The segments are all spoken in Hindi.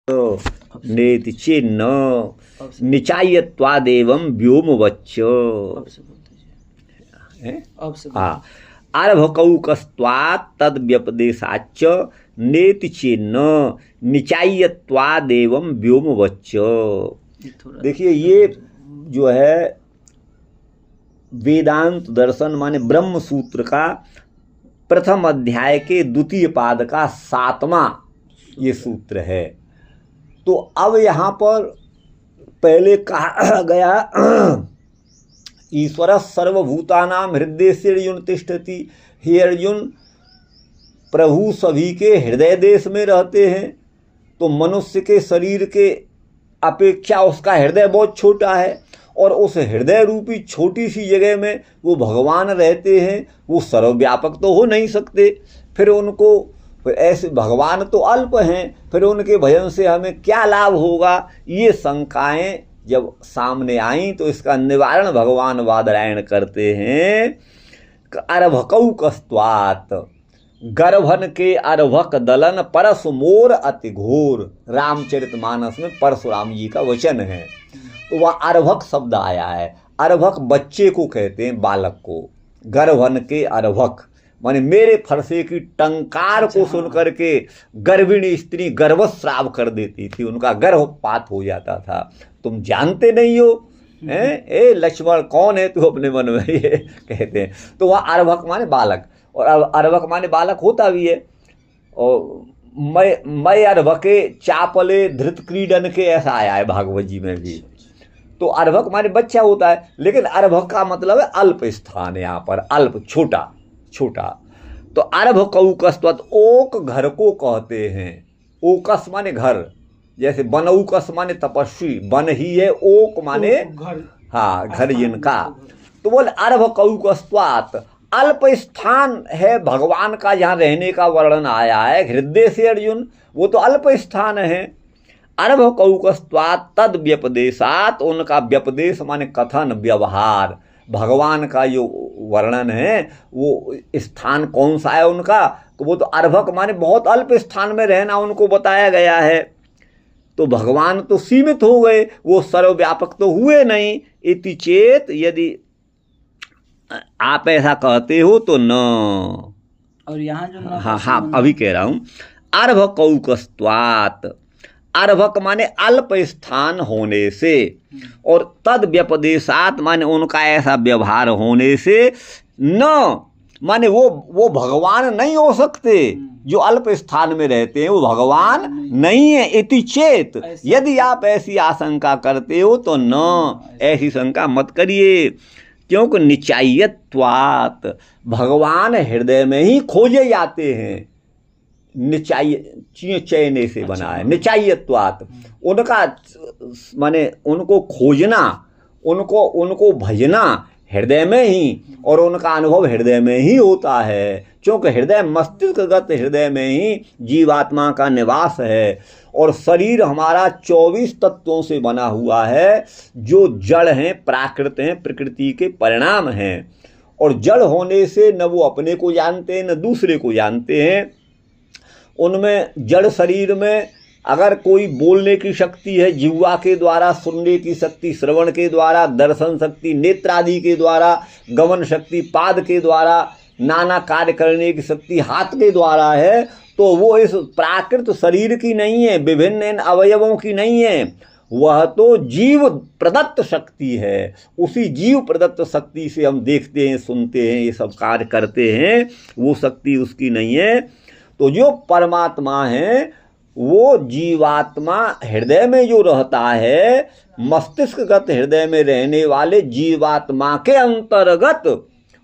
नेति चेन्न निचायत्वादेवं व्योमवच्च। आरभकौकस्त्वात् तद्व्यपदेशाच्च नेति चेन्न निचायत्वादेवं व्योमवच्च। देखिए ये जो है वेदांत दर्शन माने ब्रह्म सूत्र का प्रथम अध्याय के द्वितीय पाद का 7वां ये सूत्र है। तो अब यहाँ पर पहले कहा गया ईश्वर सर्वभूतानां हृदय अर्जुन तिष्ठति। हे अर्जुन, प्रभु सभी के हृदय देश में रहते हैं, तो मनुष्य के शरीर के अपेक्षा उसका हृदय बहुत छोटा है, और उस हृदय रूपी छोटी सी जगह में वो भगवान रहते हैं। वो सर्वव्यापक तो हो नहीं सकते, फिर ऐसे भगवान तो अल्प हैं, फिर उनके भजन से हमें क्या लाभ होगा। ये शंकाएं जब सामने आई तो इसका निवारण भगवान वादरायण करते हैं। अरभकौकस्त्वात्, गर्भन के अर्भक दलन परस मोर अति घोर। रामचरितमानस में परशुराम जी का वचन है, तो वह अर्भक शब्द आया है। अर्भक बच्चे को कहते हैं, बालक को। गर्भन के अर्भक माने मेरे फरसे की टंकार को सुनकर के गर्भिणी स्त्री गर्भस्राव कर देती थी, उनका गर्भपात हो जाता था। तुम जानते नहीं हो हैं? ए लक्ष्मण कौन है तू, अपने मन में ये कहते हैं। तो वह अर्भक माने बालक, और अर्भक माने बालक होता भी है। और मैं अर्भके चापले धृत क्रीडन के, ऐसा आया है भागवत जी में भी। तो अर्भक माने बच्चा होता है, लेकिन अर्भक का मतलब है अल्प स्थान। यहाँ पर अल्प, छोटा छोटा। तो अरभकौकस्त्वात्, ओक घर को कहते हैं। ओकस माने घर, जैसे बनौकस माने तपस्वी, बन ही है, ओक माने घर, हाँ घर जिनका। तो बोले अरभकौकस्त्वात्, अल्प स्थान है भगवान का जहाँ रहने का वर्णन आया है। हृदय से अर्जुन, वो तो अल्प स्थान है। अरभकौकस्त्वात् तद व्यपदेशात्, उनका व्यपदेश माने कथन व्यवहार। भगवान का जो वर्णन है वो स्थान कौन सा है उनका, तो वो तो अर्भक माने बहुत अल्प स्थान में रहना उनको बताया गया है। तो भगवान तो सीमित हो गए, वो सर्वव्यापक तो हुए नहीं। इति चेत, यदि आप ऐसा कहते हो तो न। और यहाँ जो हाँ अभी कह रहा हूँ। अर्भकौकस्त्वात्, अर्भक माने अल्प स्थान होने से, और तद व्यपदेशात् माने उनका ऐसा व्यवहार होने से, न माने वो भगवान नहीं हो सकते। जो अल्प स्थान में रहते हैं वो भगवान नहीं है। इति चेत, यदि आप ऐसी आशंका करते हो तो न, ऐसी शंका मत करिए। क्योंकि निचायत्वात्, भगवान हृदय में ही खोजे जाते हैं। चयने से बना है निचायत्वात्। उनका माने उनको खोजना, उनको भजना हृदय में ही, और उनका अनुभव हृदय में ही होता है। क्योंकि हृदय मस्तिष्कगत हृदय में ही जीवात्मा का निवास है। और शरीर हमारा 24 तत्वों से बना हुआ है, जो जड़ हैं, प्राकृत हैं, प्रकृति के परिणाम हैं। और जड़ होने से न वो अपने को जानते हैं न दूसरे को जानते हैं। उनमें जड़ शरीर में अगर कोई बोलने की शक्ति है, जिह्वा के द्वारा सुनने की शक्ति, श्रवण के द्वारा, दर्शन शक्ति नेत्रादि के द्वारा, गमन शक्ति पाद के द्वारा, नाना कार्य करने की शक्ति हाथ के द्वारा है, तो वो इस प्राकृत शरीर की नहीं है, विभिन्न अवयवों की नहीं है। वह तो जीव प्रदत्त शक्ति है। उसी जीव प्रदत्त शक्ति से हम देखते हैं, सुनते हैं, ये सब कार्य करते हैं। वो शक्ति उसकी नहीं है। तो जो परमात्मा है वो जीवात्मा हृदय में जो रहता है, मस्तिष्कगत हृदय में रहने वाले जीवात्मा के अंतर्गत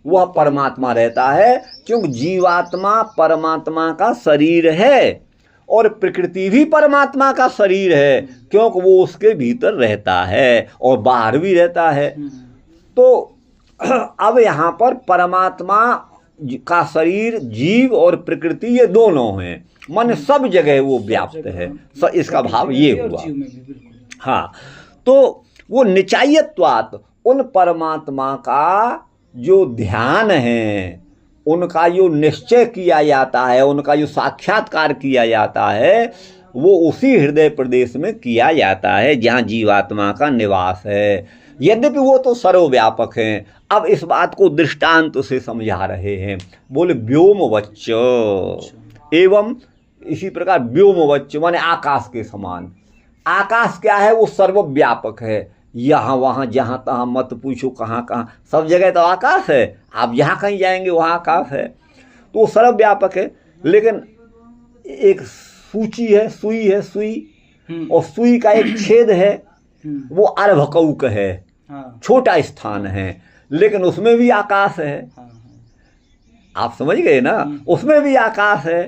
वह परमात्मा रहता है। क्योंकि जीवात्मा परमात्मा का शरीर है, और प्रकृति भी परमात्मा का शरीर है, क्योंकि वो उसके भीतर रहता है और बाहर भी रहता है। तो अब यहाँ पर परमात्मा का शरीर, जीव और प्रकृति, ये दोनों हैं। मन सब जगह वो व्याप्त है। इसका भाव ये हुआ। हाँ, तो वो निचायत्वात्, उन परमात्मा का जो ध्यान है, उनका जो निश्चय किया जाता है, उनका जो साक्षात्कार किया जाता है, वो उसी हृदय प्रदेश में किया जाता है जहाँ जीवात्मा का निवास है। यद्यपि वो तो सर्वव्यापक हैं। अब इस बात को दृष्टांत से समझा रहे हैं। बोले व्योमवच्च एवं इसी प्रकार व्योमवच्च माने आकाश के समान। आकाश क्या है? वो सर्वव्यापक है। यहाँ वहाँ जहाँ तहाँ मत पूछो, कहाँ कहाँ सब जगह तो आकाश है। आप जहाँ कहीं जाएंगे वहाँ आकाश है। तो वो सर्वव्यापक है। लेकिन एक सूची है, सुई और सुई का एक छेद है, वो अर्भकौक है, छोटा स्थान है, लेकिन उसमें भी आकाश है। आप समझ गए ना? उसमें भी आकाश है।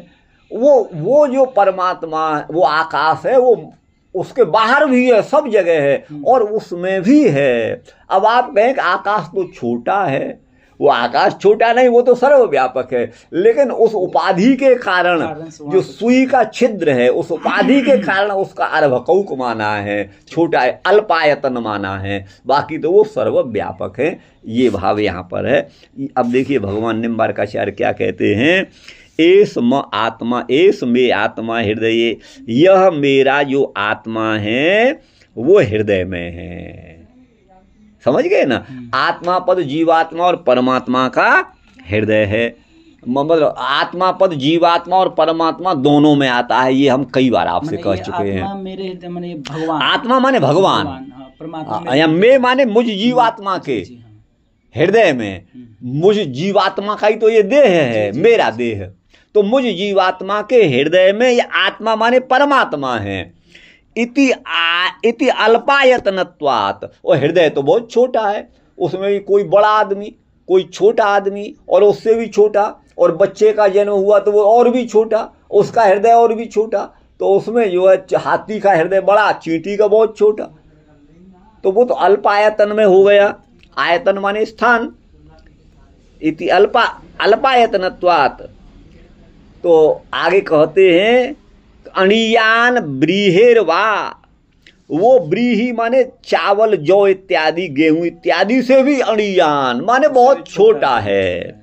वो जो परमात्मा वो आकाश है, वो उसके बाहर भी है, सब जगह है और उसमें भी है। अब आप कहें कि आकाश तो छोटा है, वो आकाश छोटा नहीं, वो तो सर्वव्यापक है। लेकिन उस उपाधि के कारण जो सुई का छिद्र है, उस उपाधि के कारण उसका अर्भकौक माना है, छोटा है, अल्पायतन माना है। बाकी तो वो सर्वव्यापक है। ये भाव यहाँ पर है। अब देखिए भगवान निम्बारकाचार्य क्या कहते हैं। एस म आत्मा, एस में आत्मा हृदय, यह मेरा जो आत्मा है वो हृदय में है। समझ गए ना? आत्मा पद जीवात्मा और परमात्मा का हृदय है। मतलब आत्मा पद जीवात्मा और परमात्मा दोनों में आता है। ये हम कई बार आपसे कह चुके हैं। मेरे हृदय माने भगवान, आत्मा माने भगवान, परमात्मा या मैं माने मुझ जीवात्मा के हृदय में। मुझ जीवात्मा का ही तो ये देह है, मेरा देह। तो मुझ जीवात्मा के हृदय में ये आत्मा माने परमात्मा है। इति अल्पायतनत्वात्, और हृदय तो बहुत छोटा है। उसमें भी कोई बड़ा आदमी, कोई छोटा आदमी और उससे भी छोटा, और बच्चे का जन्म हुआ तो वो और भी छोटा, उसका हृदय और भी छोटा। तो उसमें जो है हाथी का हृदय बड़ा, चींटी का बहुत छोटा। तो वो तो अल्पायतन में हो गया। आयतन माने स्थान। इति अल्पायतनत्वात्। तो आगे कहते हैं अणियान ब्रीहेरवा, वो ब्रीही माने चावल, जौ इत्यादि, गेहूं इत्यादि से भी अणियान माने बहुत छोटा है।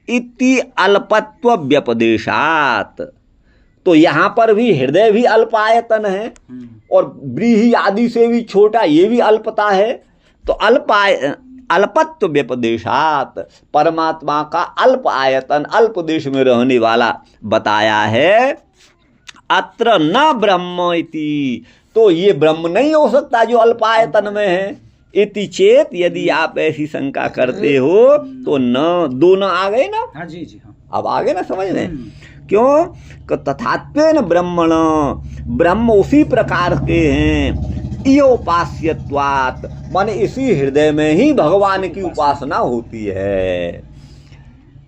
इति अल्पत्व व्यपदेशात। तो यहाँ पर भी हृदय भी अल्पायतन है और ब्रीही आदि से भी छोटा, ये भी अल्पता है। तो अल्पत्व व्यपदेशात, परमात्मा का अल्प आयतन, अल्प देश में रहने वाला बताया है। अत्र न ब्रह्म इति, तो ये ब्रह्म नहीं हो सकता जो अल्पायतन में है। इति चेत, यदि आप ऐसी शंका करते हो तो न, दो न आ गए ना? हाँ जी जी, हाँ। अब आगे ना समझ रहे? क्यों? तथात्वेन ब्रह्मण, ब्रह्म उसी प्रकार के हैं। इयोपास्यत्वात्, माने इसी हृदय में ही भगवान की उपासना होती है।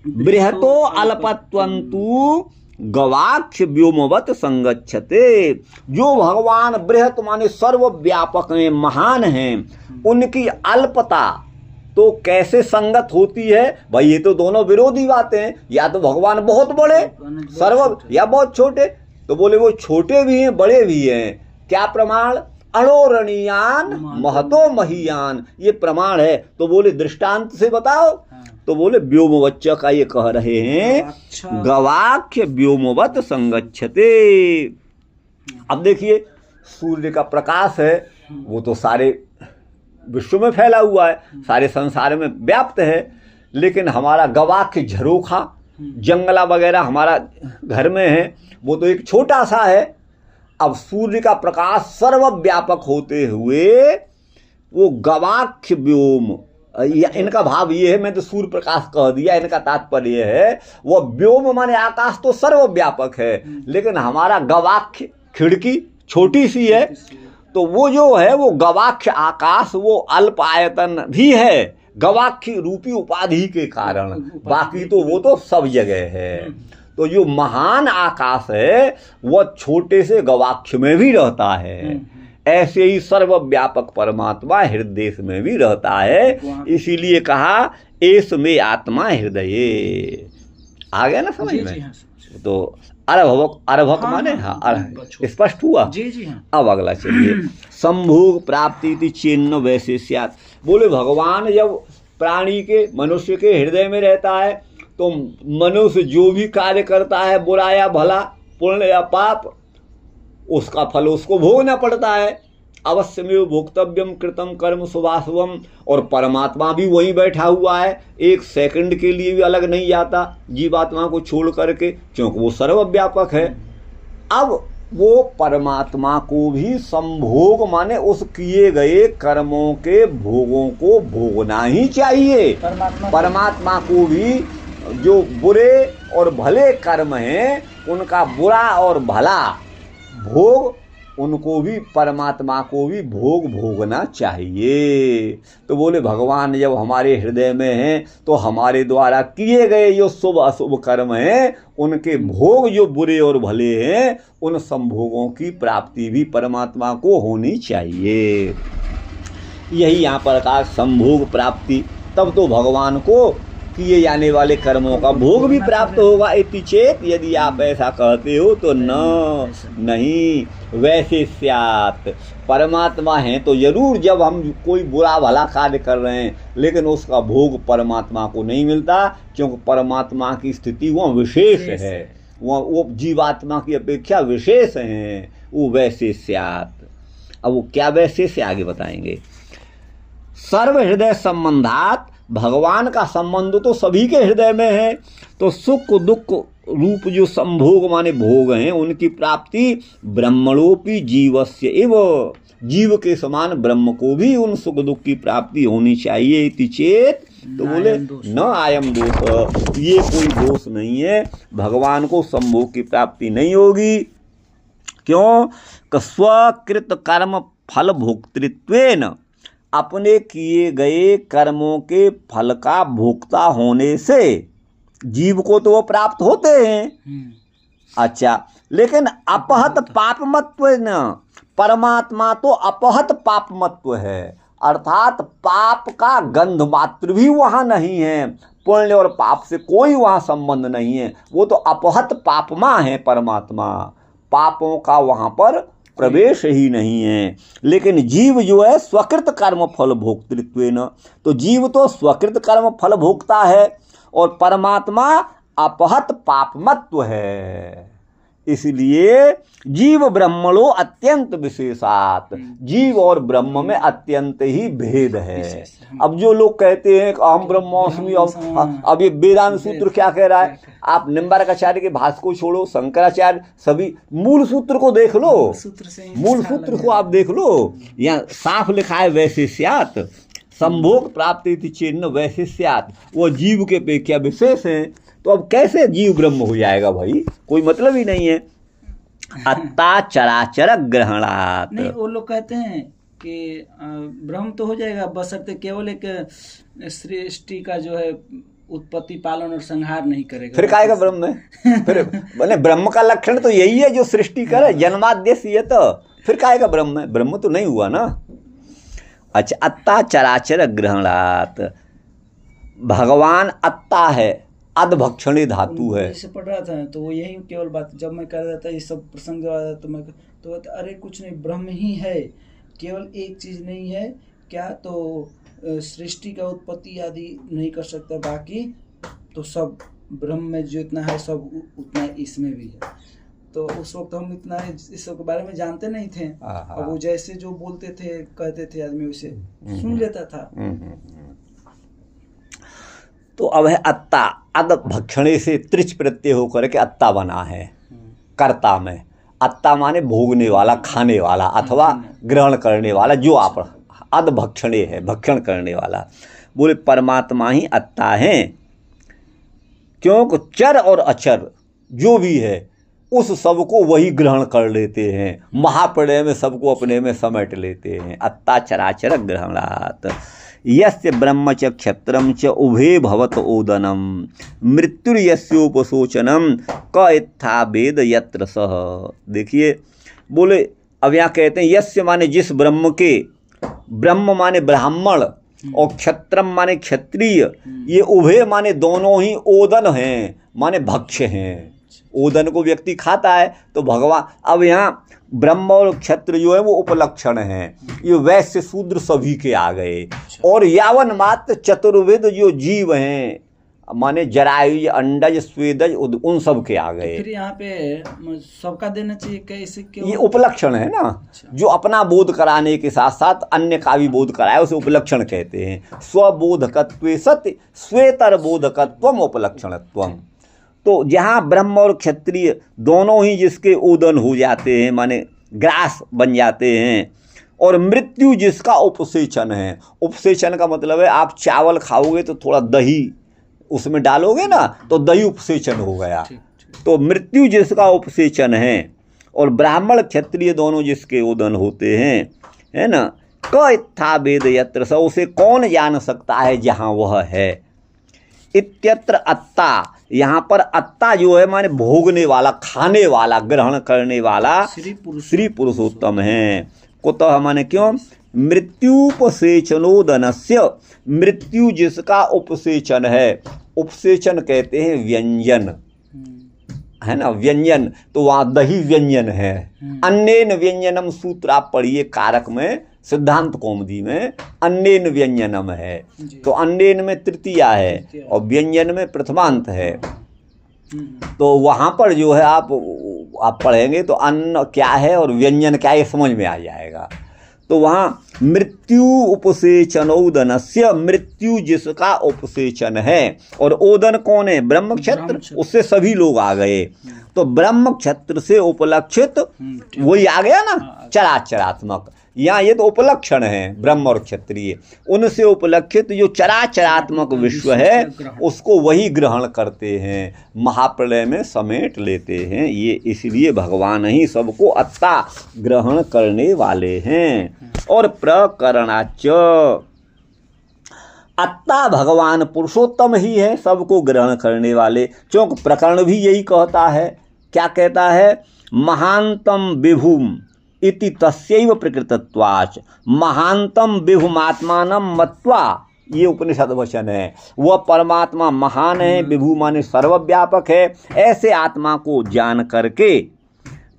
बृहतो अल्पत्वंतु गवाक्ष व्योमवत संगच्छते। जो भगवान बृहत माने सर्वव्यापक हैं, महान हैं, उनकी अल्पता तो कैसे संगत होती है? भाई ये तो दोनों विरोधी बातें हैं। या तो भगवान बहुत बड़े सर्व, या बहुत छोटे। तो बोले वो छोटे भी हैं, बड़े भी हैं। क्या प्रमाण? अणोरणीयान महतो महीयान, ये प्रमाण है। तो बोले दृष्टांत से बताओ। तो बोले व्योमवच्च का ये कह रहे हैं, गवाक्ष व्योमवत संगच्छते। अब देखिए सूर्य का प्रकाश है, वो तो सारे विश्व में फैला हुआ है, सारे संसार में व्याप्त है। लेकिन हमारा गवाक्ष झरोखा, जंगला वगैरह हमारा घर में है, वो तो एक छोटा सा है। अब सूर्य का प्रकाश सर्वव्यापक होते हुए वो गवाक्ष व्योम, इनका भाव ये है, मैं तो सूर्य प्रकाश कह दिया, इनका तात्पर्य है वो व्योम माने आकाश तो सर्वव्यापक है, लेकिन हमारा गवाक्ष खिड़की छोटी सी है। तो वो जो है वो गवाक्ष आकाश वो अल्प आयतन भी है, गवाक्ष रूपी उपाधि के कारण। बाकी तो वो तो सब जगह है। तो जो महान आकाश है वह छोटे से गवाक्ष में भी रहता है। ऐसे ही सर्वव्यापक परमात्मा हृदय में भी रहता है। इसीलिए कहा एस में आत्मा हृदय। आ गया ना समझ में? तो अर्भक माने स्पष्ट हुआ? जी जी हाँ। अब अगला चलिए, संभोग प्राप्ति चिन्ह वैशेष्यात्। बोले भगवान जब प्राणी के, मनुष्य के हृदय में रहता है तो मनुष्य जो भी कार्य करता है, बुरा या भला, पुण्य या पाप, उसका फल उसको भोगना पड़ता है। अवश्यमेव भोक्तव्यम कृतम कर्म शुभाशुभम। और परमात्मा भी वहीं बैठा हुआ है, एक सेकंड के लिए भी अलग नहीं जाता जीवात्मा को छोड़ करके, क्योंकि वो सर्वव्यापक है। अब वो परमात्मा को भी संभोग माने उस किए गए कर्मों के भोगों को भोगना ही चाहिए। परमात्मा को भी जो बुरे और भले कर्म हैं उनका बुरा और भला भोग, उनको भी परमात्मा को भी भोग भोगना चाहिए। तो बोले भगवान जब हमारे हृदय में हैं तो हमारे द्वारा किए गए जो शुभ अशुभ कर्म हैं उनके भोग जो बुरे और भले हैं उन संभोगों की प्राप्ति भी परमात्मा को होनी चाहिए। यही यहाँ पर कहा संभोग प्राप्ति, तब तो भगवान को किए जाने वाले कर्मों का भोग भी प्राप्त होगा। इति चेत, यदि आप ऐसा कहते हो तो नहीं वैसे स्यात्। परमात्मा हैं तो जरूर जब हम कोई बुरा भला कार्य कर रहे हैं लेकिन उसका भोग परमात्मा को नहीं मिलता, क्योंकि परमात्मा की स्थिति वह विशेष है, वो जीवात्मा की अपेक्षा विशेष हैं। वो वैसे स्यात्। अब वो क्या वैसे से आगे बताएंगे। सर्व हृदय संबंधात, भगवान का संबंध तो सभी के हृदय में है, तो सुख दुख रूप जो संभोग माने भोग हैं उनकी प्राप्ति ब्रह्मणोपि जीवस्य एव, जीव के समान ब्रह्म को भी उन सुख दुख की प्राप्ति होनी चाहिए। इति चेत, तो बोले न आयम दोष, ये कोई दोष नहीं है, भगवान को संभोग की प्राप्ति नहीं होगी। क्यों? स्वकृत कर्म फल भोक्तृत्वेन, अपने किए गए कर्मों के फल का भोक्ता होने से जीव को तो वो प्राप्त होते हैं। अच्छा, लेकिन अपहत पापमत्व न, परमात्मा तो अपहत पापमत्व है, अर्थात पाप का गंध मात्र भी वहाँ नहीं है, पुण्य और पाप से कोई वहाँ संबंध नहीं है, वो तो अपहत पापमा है परमात्मा, पापों का वहाँ पर प्रवेश ही नहीं है। लेकिन जीव जो है स्वकृत कर्म फल भोक्तृत्वेन, तो जीव तो स्वकृत कर्म फल भोगता है और परमात्मा अपहत पापमत्व है। इसलिए जीव ब्रह्मणो अत्यंत विशेषात, जीव और ब्रह्म में अत्यंत ही भेद है। अब जो लोग कहते हैं कि अहम ब्रह्मास्मि, अब ये वेदांत सूत्र क्या कह रहा है, आप निम्बारकाचार्य के भाष्य को छोड़ो, शंकराचार्य, सभी मूल सूत्र को देख लो, मूल सूत्र को आप देख लो, यहाँ साफ लिखा है वैसे स्यात्, संभोग प्राप्ति चिन्ह वैसे स्यात्, वो जीव के अपेक्षा विशेष हैं। तो अब कैसे जीव ब्रह्म हो जाएगा भाई, कोई मतलब ही नहीं है। अत्ता चराचर ग्रहणात्, नहीं, वो लोग कहते हैं कि ब्रह्म तो हो जाएगा बशर्ते केवल एक सृष्टि का जो है उत्पत्ति पालन और संहार नहीं करेगा। फिर काहेगा ब्रह्म है? फिर बोले ब्रह्म का लक्षण तो यही है जो सृष्टि करे, जन्माद्यस्य ये, तो फिर काहेगा ब्रह्म है? ब्रह्म तो नहीं हुआ ना। अच्छा, अत्ता चराचर ग्रहणात्, भगवान अत्ता है, अधभक्षणी धातु है। जैसे पढ़ रहा था तो वो यही केवल बात, जब मैं कर रहा था ये सब प्रसंग जब आया तो मैं तो अरे कुछ नहीं, ब्रह्म ही है, केवल एक चीज नहीं है क्या, तो सृष्टि का उत्पत्ति आदि नहीं कर सकता, बाकी तो सब ब्रह्म में जो इतना है सब उतना इसमें भी है। तो उस वक्त हम इतना इस सब के बारे में जानते नहीं थे, और वो जैसे जो बोलते थे कहते थे आदमी उसे सुन लेता था। तो अब है अत्ता, अद भक्षणे से त्रिच प्रत्यय होकर के अत्ता बना है कर्ता में। अत्ता माने भोगने वाला, खाने वाला अथवा ग्रहण करने वाला, जो आप अद भक्षणे है, भक्षण करने वाला। बोले परमात्मा ही अत्ता है, क्योंकि चर और अचर जो भी है उस सब को वही ग्रहण कर लेते हैं, महाप्रलय में सबको अपने में समेट लेते हैं। अत्ता चराचर ग्रहणात्, यस्य ब्रह्म च क्षत्रम च उभे भवत ओदनम, मृत्युर्यस्योपशोचनम क इत्था वेद यत्र सह। देखिए, बोले अब यहाँ कहते हैं यस्य माने जिस ब्रह्म के, ब्रह्म माने ब्राह्मण और क्षत्रम माने क्षत्रिय, ये उभे माने दोनों ही ओदन हैं, माने भक्ष्य हैं। ओदन को व्यक्ति खाता है तो भगवान, अब यहाँ ब्रह्म और क्षत्र जो है वो उपलक्षण हैं, ये वैश्य शूद्र सभी के आ गए। और यावन मात्र चतुर्वेद जो जीव हैं, माने जरायुज, अंडज, स्वेदज, उन सब के आ गए। फिर यहाँ पे सबका देना चाहिए कैसे, क्यों? ये उपलक्षण है ना, जो अपना बोध कराने के साथ साथ अन्य का भी बोध कराए उसे उपलक्षण कहते हैं। स्वबोधकत्वे सत्य स्वेतर बोधकत्वम उपलक्षणत्वम। तो जहाँ ब्रह्म और क्षत्रिय दोनों ही जिसके ओदन हो जाते हैं, माने ग्रास बन जाते हैं, और मृत्यु जिसका उपसेचन है। उपसेचन का मतलब है आप चावल खाओगे तो थोड़ा दही उसमें डालोगे ना, तो दही उपसेचन हो गया। तो मृत्यु जिसका उपसेचन है और ब्राह्मण क्षत्रिय दोनों जिसके उदन होते हैं, है ना, क इत्था वेद यत्र स, उसे कौन जान सकता है जहाँ वह है। इत्यत्र अत्ता, यहाँ पर अत्ता जो है माने भोगने वाला, खाने वाला, ग्रहण करने वाला श्री पुरुषोत्तम है। कुतः माने क्यों? मृत्युपसेचनोदनस्य, मृत्यु जिसका उपसेचन है। उपसेचन कहते हैं व्यंजन, है ना, व्यंजन। तो वहाँ दही व्यंजन है। अन्येन व्यंजनम सूत्र आप पढ़िए कारक में, सिद्धांत कौमुदी में, अन्येन व्यंजनम है। तो अन्येन में तृतीया है और व्यंजन में प्रथमांत है। तो वहाँ पर जो है आप पढ़ेंगे तो अन्न क्या है और व्यंजन क्या है ये समझ में आ जाएगा। तो वहाँ मृत्यु उपसेचनोदनस्य, मृत्यु जिसका उपसेचन है। और ओदन कौन है? ब्रह्म क्षत्र, उससे सभी लोग आ गए। तो ब्रह्म क्षत्र से उपलक्षित वही आ गया ना, चराचरात्मक। यहाँ ये तो उपलक्षण है ब्रह्म और क्षत्रिय, उनसे उपलक्षित जो चराचरात्मक विश्व है उसको वही ग्रहण करते हैं, महाप्रलय में समेट लेते हैं। ये इसलिए भगवान ही सबको अत्ता ग्रहण करने वाले हैं। और प्रकरणाच, अत्ता भगवान पुरुषोत्तम ही है, सबको ग्रहण करने वाले। क्योंकि प्रकरण भी यही कहता है। क्या कहता है? महांतम विभुम इति तस्यैव प्रकृतत्वाच, महांतम विभुमात्मानं मत्वा, ये उपनिषद वचन है। वह परमात्मा महान है, विभु माने सर्वव्यापक है, ऐसे आत्मा को जान करके।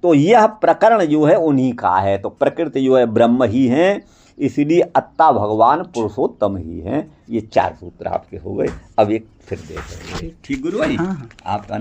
तो यह प्रकरण जो है उन्हीं का है। तो प्रकृति जो है ब्रह्म ही है, इसलिए अत्ता भगवान पुरुषोत्तम ही हैं। ये 4 सूत्र आपके हो गए। अब एक फिर देख रहे हैं। ठीक गुरु भाई, आपका